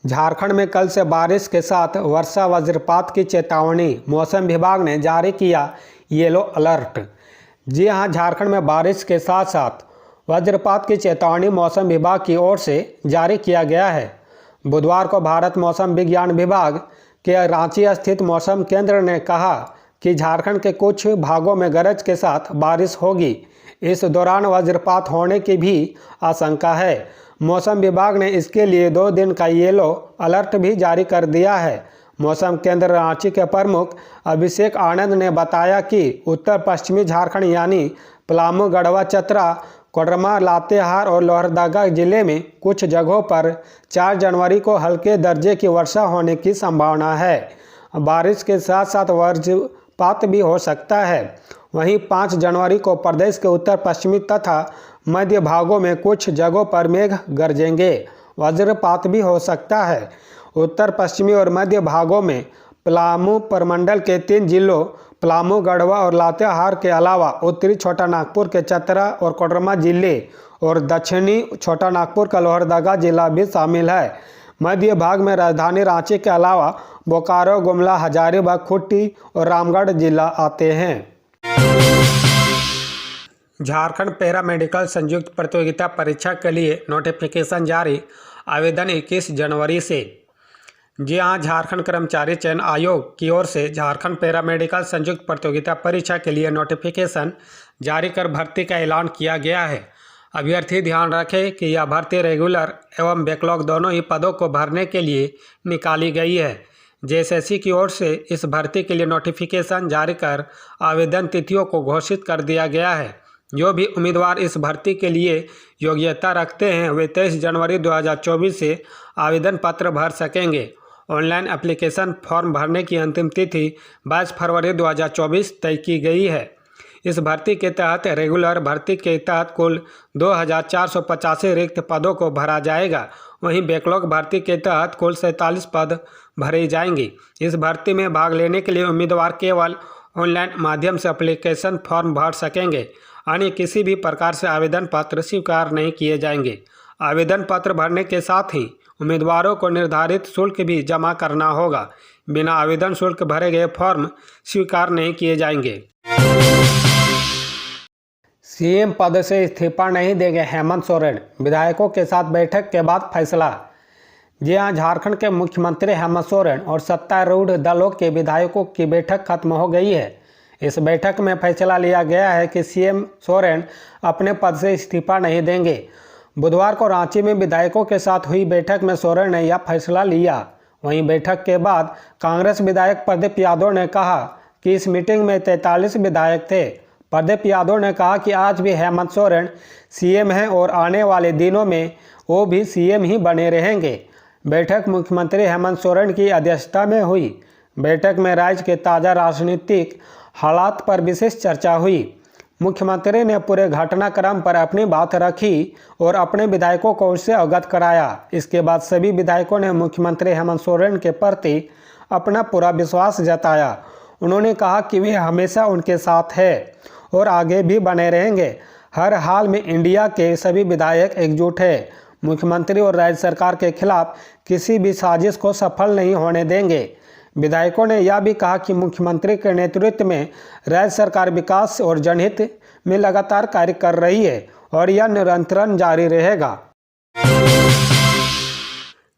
झारखंड में कल से बारिश के साथ वर्षा वज्रपात की चेतावनी, मौसम विभाग ने जारी किया येलो अलर्ट। जी हां, झारखंड में बारिश के साथ साथ वज्रपात की चेतावनी मौसम विभाग की ओर से जारी किया गया है। बुधवार को भारत मौसम विज्ञान विभाग के रांची स्थित मौसम केंद्र ने कहा कि झारखंड के कुछ भागों में गरज के साथ बारिश होगी। इस दौरान वज्रपात होने की भी आशंका है। मौसम विभाग ने इसके लिए 2 दिन का येलो अलर्ट भी जारी कर दिया है। मौसम केंद्र रांची के प्रमुख अभिषेक आनंद ने बताया कि उत्तर पश्चिमी झारखंड यानी पलामू, गढ़वा, चतरा, कोडरमा, लातेहार और लोहरदगा जिले में कुछ जगहों पर 4 जनवरी को हल्के दर्जे की वर्षा होने की संभावना है। बारिश के साथ साथ वज्रपात भी हो सकता है। वहीं 5 जनवरी को प्रदेश के उत्तर पश्चिमी तथा मध्य भागों में कुछ जगहों पर मेघ गरजेंगे। वज्रपात भी हो सकता है। उत्तर पश्चिमी और मध्य भागों में पलामू प्रमंडल के 3 जिलों पलामू, गढ़वा और लातेहार के अलावा उत्तरी छोटा नागपुर के चतरा और कोडरमा जिले और दक्षिणी छोटा नागपुर का लोहरदगा जिला भी शामिल है। मध्य भाग में राजधानी रांची के अलावा बोकारो, गुमला, हजारीबाग, खूंटी और रामगढ़ जिला आते हैं। झारखंड पैरामेडिकल संयुक्त प्रतियोगिता परीक्षा के लिए नोटिफिकेशन जारी, आवेदन 21 जनवरी से। जी हां, झारखंड कर्मचारी चयन आयोग की ओर से झारखंड पैरामेडिकल संयुक्त प्रतियोगिता परीक्षा के लिए नोटिफिकेशन जारी कर भर्ती का ऐलान किया गया है। अभ्यर्थी ध्यान रखें कि यह भर्ती रेगुलर एवं बैकलॉग दोनों ही पदों को भरने के लिए निकाली गई है। जेएसएससी की ओर से इस भर्ती के लिए नोटिफिकेशन जारी कर आवेदन तिथियों को घोषित कर दिया गया है। जो भी उम्मीदवार इस भर्ती के लिए योग्यता रखते हैं वे 23 जनवरी 2024 से आवेदन पत्र भर सकेंगे। ऑनलाइन एप्लीकेशन फॉर्म भरने की अंतिम तिथि 22 फरवरी 2024 तय की गई है। इस भर्ती के तहत रेगुलर भर्ती के तहत कुल 2485 रिक्त पदों को भरा जाएगा। वहीं बैकलॉग भर्ती के तहत कुल 47 पद भरे जाएंगे। इस भर्ती में भाग लेने के लिए उम्मीदवार केवल ऑनलाइन माध्यम से एप्लीकेशन फॉर्म भर सकेंगे। अन्य किसी भी प्रकार से आवेदन पत्र स्वीकार नहीं किए जाएंगे। आवेदन पत्र भरने के साथ ही उम्मीदवारों को निर्धारित शुल्क भी जमा करना होगा। बिना आवेदन शुल्क भरे गए फॉर्म स्वीकार नहीं किए जाएंगे। सीएम पद से इस्तीफा नहीं देंगे हेमंत सोरेन, विधायकों के साथ बैठक के बाद फैसला। जी हां, झारखंड के मुख्यमंत्री हेमंत सोरेन और सत्तारूढ़ दलों के विधायकों की बैठक खत्म हो गई है। इस बैठक में फैसला लिया गया है कि सीएम सोरेन अपने पद से इस्तीफा नहीं देंगे। बुधवार को रांची में विधायकों के साथ हुई बैठक में सोरेन ने यह फैसला लिया। वहीं बैठक के बाद कांग्रेस विधायक प्रदीप यादव ने कहा कि इस मीटिंग में 43 विधायक थे। प्रदीप यादव ने कहा कि आज भी हेमंत सोरेन सीएम हैं और आने वाले दिनों में वो भी सीएम ही बने रहेंगे। बैठक मुख्यमंत्री हेमंत सोरेन की अध्यक्षता में हुई। बैठक में राज्य के ताज़ा राजनीतिक हालात पर विशेष चर्चा हुई। मुख्यमंत्री ने पूरे घटनाक्रम पर अपनी बात रखी और अपने विधायकों को उससे अवगत कराया। इसके बाद सभी विधायकों ने मुख्यमंत्री हेमंत सोरेन के प्रति अपना पूरा विश्वास जताया। उन्होंने कहा कि वे हमेशा उनके साथ है और आगे भी बने रहेंगे। हर हाल में इंडिया के सभी विधायक एकजुट है। मुख्यमंत्री और राज्य सरकार के खिलाफ किसी भी साजिश को सफल नहीं होने देंगे। विधायकों ने यह भी कहा कि मुख्यमंत्री के नेतृत्व में राज्य सरकार विकास और जनहित में लगातार कार्य कर रही है और यह निरंतर जारी रहेगा।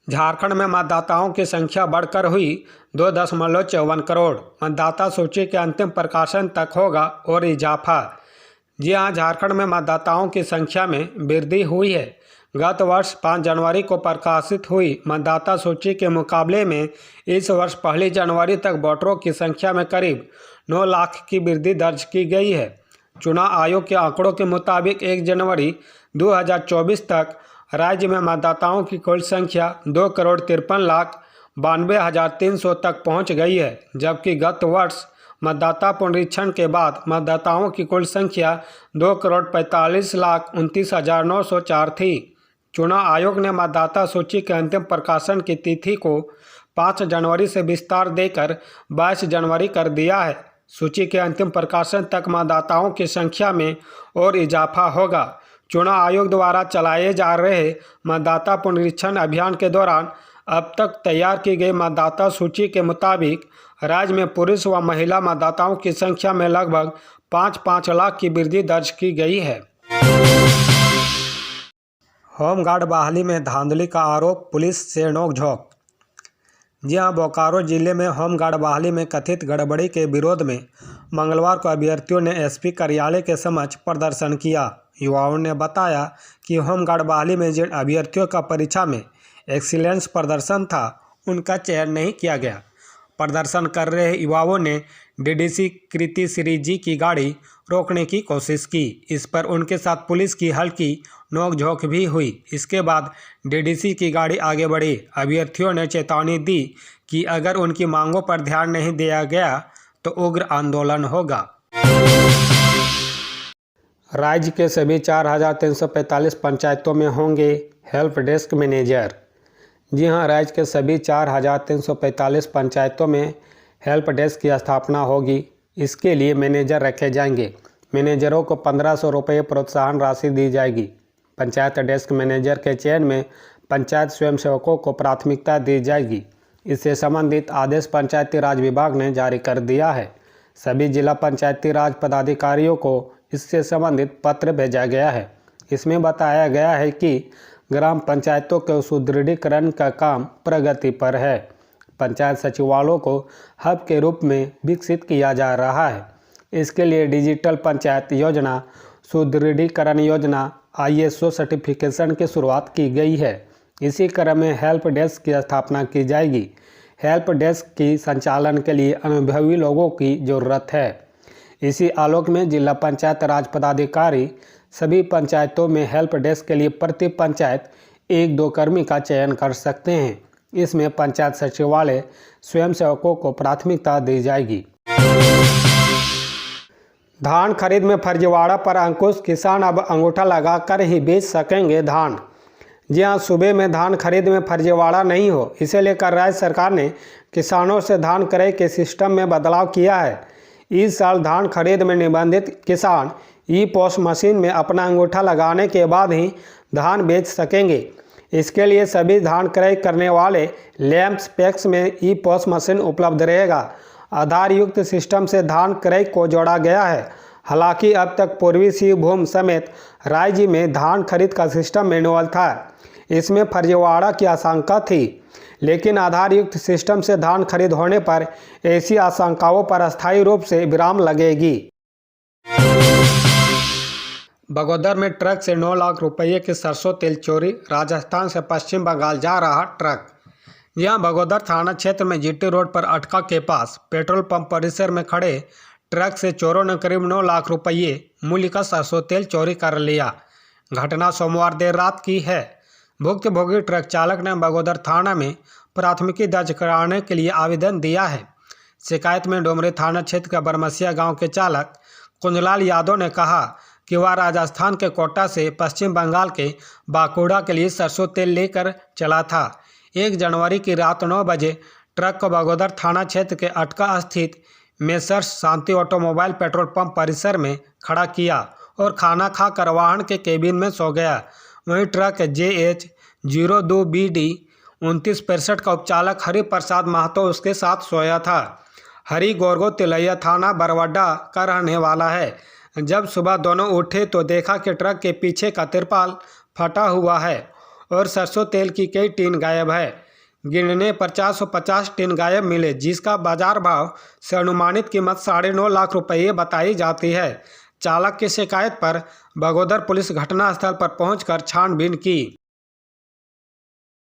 झारखंड में मतदाताओं की संख्या बढ़कर हुई 2.54 करोड़। मतदाता सूची के अंतिम प्रकाशन तक होगा और इजाफा। जी हां, झारखंड में मतदाताओं की संख्या में वृद्धि हुई है। गत वर्ष 5 जनवरी को प्रकाशित हुई मतदाता सूची के मुकाबले में इस वर्ष 1 जनवरी तक वोटरों की संख्या में करीब 9 लाख की वृद्धि दर्ज की गई है। चुनाव आयोग के आंकड़ों के मुताबिक 1 जनवरी 2024 तक राज्य में मतदाताओं की कुल संख्या 2,53,92,300 तक पहुंच गई है, जबकि गत वर्ष मतदाता पुनरीक्षण के बाद मतदाताओं की कुल संख्या 2,45,29,904 थी। चुनाव आयोग ने मतदाता सूची के अंतिम प्रकाशन की तिथि को 5 जनवरी से विस्तार देकर 22 जनवरी कर दिया है। सूची के अंतिम प्रकाशन तक मतदाताओं की संख्या में और इजाफा होगा। चुनाव आयोग द्वारा चलाए जा रहे मतदाता पुनरीक्षण अभियान के दौरान अब तक तैयार की गई मतदाता सूची के मुताबिक राज्य में पुरुष व महिला मतदाताओं की संख्या में लगभग 5 लाख की वृद्धि दर्ज की गई है। होमगार्ड बहाली में धांधली का आरोप, पुलिस से नोकझोंक। जी हां, बोकारो जिले में होमगार्ड बहाली में कथित गड़बड़ी के विरोध में मंगलवार को अभ्यर्थियों ने एसपी कार्यालय के समक्ष प्रदर्शन किया। युवाओं ने बताया कि होमगार्ड बहाली में जिन अभ्यर्थियों का परीक्षा में एक्सीलेंस प्रदर्शन था, उनका चयन नहीं किया गया। प्रदर्शन कर रहे युवाओं ने डीडीसी कृति श्री जी की गाड़ी रोकने की कोशिश की। इस पर उनके साथ पुलिस की हल्की नोकझोंक भी हुई। इसके बाद डीडीसी की गाड़ी आगे बढ़ी। अभ्यर्थियों ने चेतावनी दी कि अगर उनकी मांगों पर ध्यान नहीं दिया गया तो उग्र आंदोलन होगा। राज्य के सभी 4,345 पंचायतों में होंगे हेल्प डेस्क मैनेजर। जी हां, राज्य के सभी 4,345 पंचायतों में हेल्प डेस्क की स्थापना होगी। इसके लिए मैनेजर रखे जाएंगे। मैनेजरों को 1,500 रुपये प्रोत्साहन राशि दी जाएगी। पंचायत डेस्क मैनेजर के चयन में पंचायत स्वयंसेवकों को प्राथमिकता दी जाएगी। इससे संबंधित आदेश पंचायती राज विभाग ने जारी कर दिया है। सभी जिला पंचायती राज पदाधिकारियों को इससे संबंधित पत्र भेजा गया है। इसमें बताया गया है कि ग्राम पंचायतों के सुदृढ़ीकरण का काम प्रगति पर है। पंचायत सचिवालयों को हब के रूप में विकसित किया जा रहा है। इसके लिए डिजिटल पंचायत योजना, सुदृढ़ीकरण योजना, ISO सर्टिफिकेशन की शुरुआत की गई है। इसी क्रम में हेल्प डेस्क की स्थापना की जाएगी। हेल्प डेस्क की संचालन के लिए अनुभवी लोगों की ज़रूरत है। इसी आलोक में जिला पंचायत राज पदाधिकारी सभी पंचायतों में हेल्प डेस्क के लिए प्रति पंचायत 1-2 कर्मी का चयन कर सकते हैं। इसमें पंचायत सचिवालय स्वयंसेवकों को प्राथमिकता दी जाएगी। धान खरीद में फर्जीवाड़ा पर अंकुश, किसान अब अंगूठा लगाकर ही बेच सकेंगे धान। जी हां, सूबे में धान खरीद में फर्जीवाड़ा नहीं हो, इसे लेकर राज्य सरकार ने किसानों से धान क्रय के सिस्टम में बदलाव किया है। इस साल धान खरीद में निबंधित किसान ई-पोस मशीन में अपना अंगूठा लगाने के बाद ही धान बेच सकेंगे। इसके लिए सभी धान क्रय करने वाले लैंप्स पैक्स में ई-पोस मशीन उपलब्ध रहेगा। आधार युक्त सिस्टम से धान क्रय को जोड़ा गया है। हालांकि अब तक पूर्वी सिंहभूम समेत राज्य में धान खरीद का सिस्टम मैनुअल था। इसमें फर्जीवाड़ा की आशंका थी, लेकिन आधार युक्त सिस्टम से धान खरीद होने पर ऐसी आशंकाओं पर अस्थायी रूप से विराम लगेगी। बगोदर में ट्रक से 9 लाख रुपये की सरसों तेल चोरी। राजस्थान से पश्चिम बंगाल जा रहा ट्रक। यहां बगोदर थाना क्षेत्र में GT रोड पर अटका के पास पेट्रोल पंप परिसर में खड़े ट्रक से चोरों ने करीब 9 लाख रुपये मूल्य का सरसों तेल चोरी कर लिया। घटना सोमवार देर रात की है। भुक्तभोगी ट्रक चालक ने बगोदर थाना में प्राथमिकी दर्ज कराने के लिए आवेदन दिया है। शिकायत में डोमरी थाना क्षेत्र का बरमसिया गाँव के चालक कुंजलाल यादव ने कहा कि वह राजस्थान के कोटा से पश्चिम बंगाल के बांकुड़ा के लिए सरसों तेल लेकर चला था। 1 जनवरी की रात 9 बजे ट्रक को बगोदर थाना क्षेत्र के अटका स्थित मेसर्स शांति ऑटोमोबाइल पेट्रोल पंप परिसर में खड़ा किया और खाना खाकर वाहन के केबिन में सो गया। वहीं ट्रक JH 02BD 2965 का उपचालक हरि प्रसाद महतो उसके साथ सोया था। हरि गोरगो तिलैया थाना बरवाडा का रहने वाला है। जब सुबह दोनों उठे तो देखा कि ट्रक के पीछे का तिरपाल फटा हुआ है और सरसों तेल की कई टीन गायब है। गिनने पर 450 टीन गायब मिले, जिसका बाजार भाव से अनुमानित कीमत 9.5 लाख रुपये बताई जाती है। चालक की शिकायत पर बगोदर पुलिस घटनास्थल पर पहुंचकर छानबीन की।